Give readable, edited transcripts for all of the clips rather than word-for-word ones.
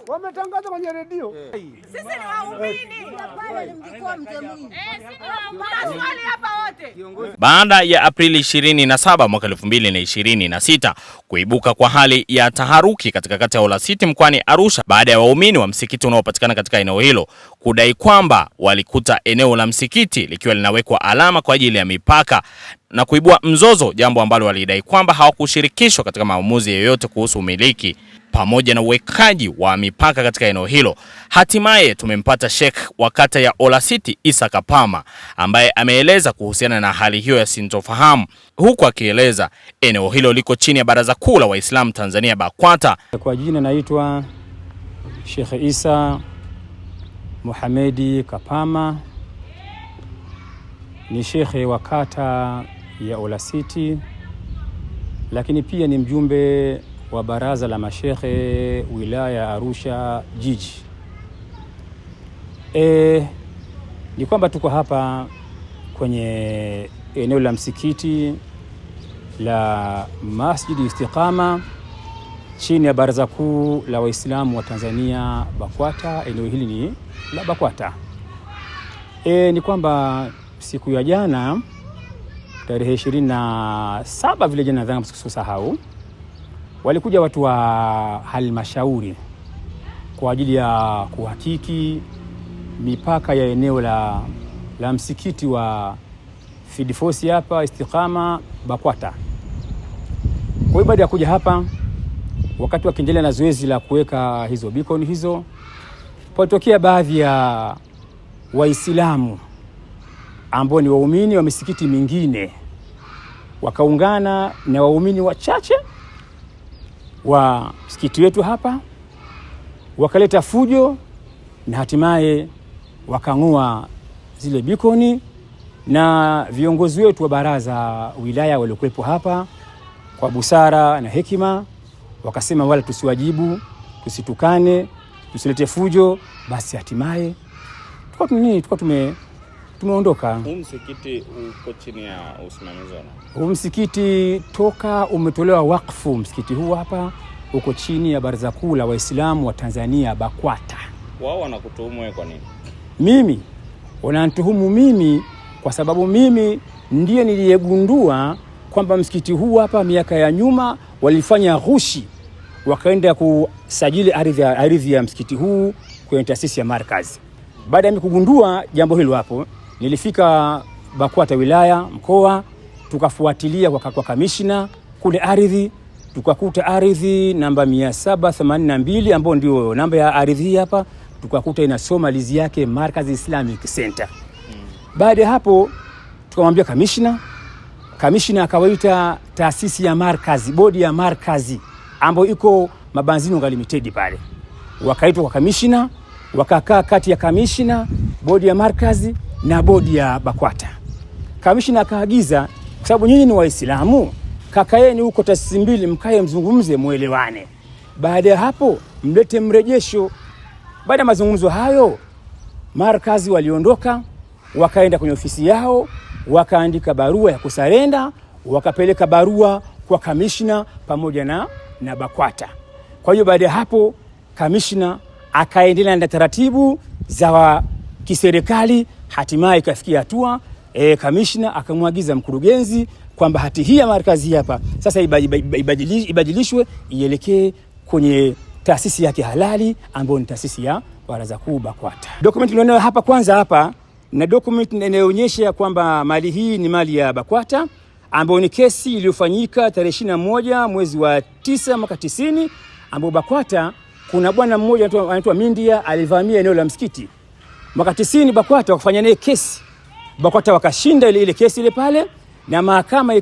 Wametangaza kwenye redio. Sisi ni waumini. Pale mlikuwa mzee Mwinyi. Swali hapa wote. Baada ya Aprili 27 mwaka 2026 kuibuka kwa hali ya taharuki katika kata ya Olasiti mkoani Arusha baada ya waumini wa msikiti unaopatikana katika eneo hilo kudai kwamba walikuta eneo la msikiti likiwa linawekwa alama kwa ajili ya mipaka na kuibua mzozo, jambo ambalo walidai kwamba hawakushirikishwa katika maamuzi yoyote kuhusu umiliki pamoja na uwekaji wa mipaka katika eneo hilo. Hatimaye tumempata Sheikh wa kata ya Olasiti Isa Kapama ambaye ameeleza kuhusiana na hali hiyo ya sintofahamu, huku akieleza eneo hilo liko chini ya Baraza Kuu la Waislamu Tanzania BAKWATA. Kwa jina naitwa Sheikh Isa Muhamedi Kapama, ni shekhe wa kata ya Olasiti, lakini pia ni mjumbe wa baraza la mashekhe wilaya ya Arusha jiji. Ni kwamba tuko hapa kwenye eneo la msikiti la Masjid Istiqama chini ya Baraza Kuu la Waislamu wa Tanzania BAKWATA. Eneo hili ni la BAKWATA. Ni kwamba siku ya jana tarehe 27 vile jana, nadhani msikusahau, walikuja watu wa halmashauri kwa ajili ya kuhakiki mipaka ya eneo la msikiti wa Field Force hapa Istiqama BAKWATA. Kwa hiyo baada ya kuja hapa, wakati wakiendelea na zoezi la kuweka hizo beacon hizo, patokea baadhi ya Waislamu ambao ni waumini wa misikiti mingine wakaungana na waumini wachache wa msikiti wetu hapa, wakaleta fujo na hatimaye wakang'oa zile bikoni, na viongozi wetu wa baraza wilaya waliokuwepo hapa kwa busara na hekima wakasema wala tusiwajibu, tusitukane, tusilete fujo. Basi hatimaye tumeondoka. Huu msikiti uko chini ya usimamizi wa nani? Huu msikiti toka umetolewa wakfu, msikiti huu hapa uko chini ya Baraza Kuu la Waislamu wa Tanzania BAKWATA. Wao wanakutuhumu wewe kwa nini? Mimi wananituhumu mimi kwa sababu mimi ndiye niliyegundua kwamba msikiti huu hapa miaka ya nyuma walifanya ghushi, wakaenda kusajili ardhi ya msikiti huu kwenye taasisi ya markazi. Baada ya mimi kugundua jambo hilo, hapo nilifika BAKWATA wilaya mkoa, tukafuatilia kwa kamishna kule ardhi, tukakuta ardhi namba 782 ambayo ndio namba ya ardhi hapa, tukakuta inasoma lizi yake Markazi Islamic Center. Baada ya hapo tukamwambia kamishna akawaita taasisi ya markazi, bodi ya markazi ambayo iko Mabanzino Limited pale. Wakaitwa kwa kamishna, wakakaa kati ya kamishna, bodi ya markazi na bodi ya BAKWATA. Kamishna akaagiza, kwa sababu nyinyi ni Waislamu, kakaeni huko taasisi mbili, mkae mzungumze, muelewane. Baada ya hapo mlete mrejesho. Baada ya mazungumzo hayo, markazi waliondoka, wakaenda kwenye ofisi yao, wakaandika barua ya kusarenda, wakapeleka barua kwa kamishna pamoja na BAKWATA. Kwa hiyo baada ya hapo kamishna akaendelea na taratibu za kiserikali, hatimaye ikafikia hatua kamishna akamwagiza mkurugenzi kwamba hati hii ya markazi hapa sasa ibadilishwe ielekee kwenye taasisi yake halali ambayo ni taasisi ya Baraza Kuu BAKWATA. Document ilionayo hapa kwanza hapa na document inayoonyesha kwamba mali hii ni mali ya BAKWATA, ambayo ni kesi iliyofanyika tarehe 21 mwezi wa 9 mwaka 90, ambapo BAKWATA kuna bwana mmoja anaitwa Mindia alivamia eneo la msikiti. Mwaka 90 BAKWATA wakafanya naye kesi. BAKWATA wakashinda ile kesi ile pale, na mahakama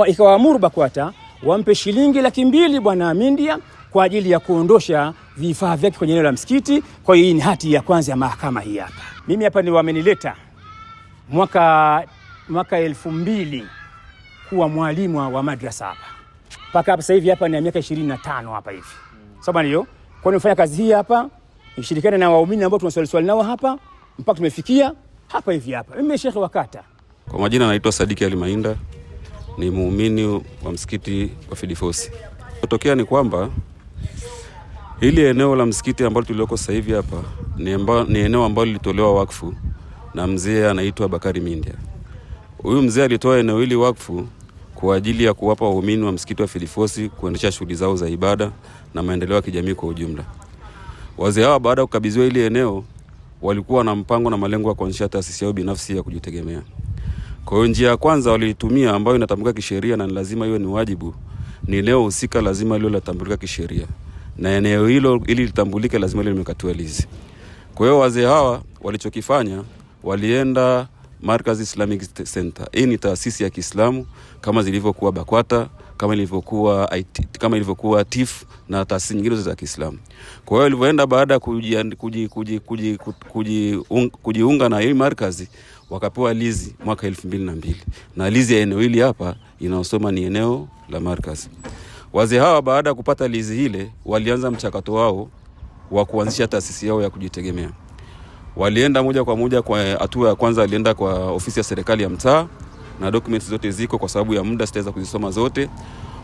ikawaamuru BAKWATA wampe shilingi 200,000 bwana Mindia kwa ajili ya kuondosha vifaa vyake kwenye eneo la msikiti. Kwa hiyo hii ni hati ya kwanza ya mahakama hii hapa. Mimi hapa ni wamenileta mwaka 2000 kuwa mwalimu wa madrasa hapa. Paka hapa sasa hivi hapa ni miaka 25 hapa hivi. Sababu ndio kwa nifanya kazi hii hapa, nishirikiana na waumini ambao tunaswali nao hapa mpaka tumefikia hapa hivi hapa. Mimi shekhe wa kata. Kwa majina naitwa Sadiki Ali Mainda, ni muumini wa msikiti wa Field Force. Kutokea ni kwamba Hili eneo la msikiti ambalo tulioko sasa hivi hapa ni eneo ambalo lilitolewa wakfu na mzee anaitwa Bakari Mindia. Huyu mzee alitoa eneo hili wakfu kwa ajili ya kuwapa waumini wa msikiti wa Filifosi kuendesha shughuli zao za ibada na maendeleo ya kijamii kwa ujumla. Wazee hawa baada ya kukabidhiwa hili eneo walikuwa na mpango na malengo ya kuanzisha taasisi yao binafsi ya kujitegemea. Kwa hiyo njia ya kwanza walitumia ambayo inatambulika kisheria na lazima iwe ni wajibu, ni eneo husika lazima liwe linatambulika kisheria. Na eneo hilo ili litambulike lazima liwe limekatiwa lizi. Kwa hiyo wazee hawa walichokifanya, walienda Markaz Islamic Center. Hii ni taasisi ya Kiislamu kama zilivyokuwa BAKWATA, kama ilivyokuwa TIF na taasisi nyingine za Kiislamu. Kwa hiyo walivyoenda baada ya kujiunga na hii markazi, wakapewa lizi mwaka 2002. Na lizi ya eneo hili hapa inaosoma ni eneo la markazi. Wazee hawa baada ya kupata lizi ile, walianza mchakato wao wa kuanzisha taasisi yao ya kujitegemea. Walienda moja kwa moja kwa hatua ya kwanza, walienda kwa ofisi ya serikali ya mtaa na documents zote ziko, kwa sababu ya muda sitaweza kuzisoma zote.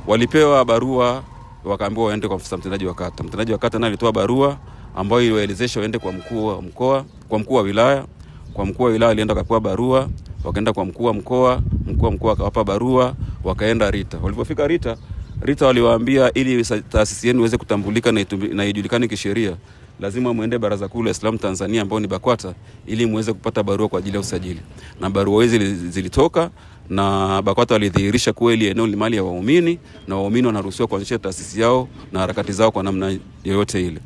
Walipewa barua, wakaambiwa waende kwa afisa mtendaji wa kata. Mtendaji wa kata naye alitoa barua ambayo iliwaelezesha waende kwa mkuu wa mkoa, kwa mkuu wa wilaya. Kwa mkuu wa wilaya alienda akapewa barua, wakaenda kwa mkuu wa mkoa, mkuu wa mkoa akawapa barua, wakaenda Rita. Walipofika Rita waliwaambia ili taasisi yenu iweze kutambulika na ijulikane kisheria, lazima muende Baraza Kuu la Islam Tanzania ambao ni BAKWATA ili muweze kupata barua kwa ajili ya usajili. Na barua hizi zilitoka na BAKWATA walidhihirisha kuwa ile eneo ni mali ya waumini na waumini wanaruhusiwa kuanzisha taasisi yao na harakati zao kwa namna yoyote ile.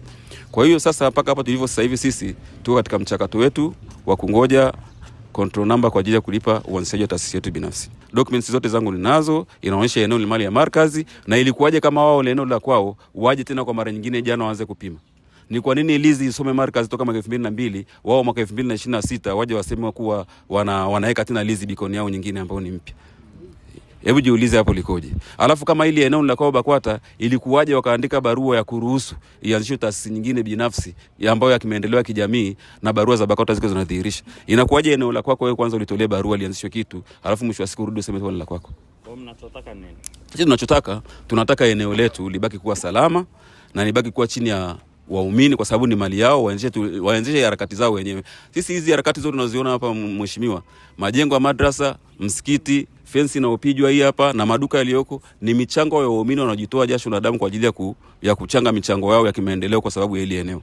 Kwa hiyo sasa mpaka hapa tulivyo sasa hivi sisi tuko katika mchakato wetu wa kungoja control number kwa ajili ya kulipa uanzishaji wa taasisi yetu binafsi. Documents zote zangu ninazo, inaonyesha eneo ni mali ya markazi na ilikuwaje kama wao eneo la kwao waje tena kwa mara nyingine jana waanze kupima. Ni kwa nini lizi isome markazi toka mwaka 2002, wao mwaka 2026 waje waseme kuwa wanaweka tena lizi bikoni yao nyingine ambayo ni mpya. Hebu jiulize hapo likoje. Alafu kama ile eneo la kwao BAKWATA ilikuwaje wakaandika barua ya kuruhusu ianzishwe taasisi nyingine binafsi ambayo ya kimaendeleo ya kijamii na barua za BAKWATA ziko zinadhihirisha. Inakuwaje eneo la kwako wewe kwanza ulitolee barua lianzishwe kitu, alafu mwisho wa siku urudi useme tu la kwako. Kwa mnachotaka nini? Sisi tunataka eneo letu libaki kuwa salama na libaki kuwa chini ya waumini kwa sababu ni mali yao, waanzishe harakati zao wenyewe. Sisi hizi harakati zote tunaziona hapa mheshimiwa, majengo ya madrasa, msikiti, fensi na upijwa hii hapa na maduka yaliyoko ni michango ya waumini wanajitoa jasho na damu kwa ajili ya kuchanga michango yao ya kimaendeleo kwa sababu ya ile eneo.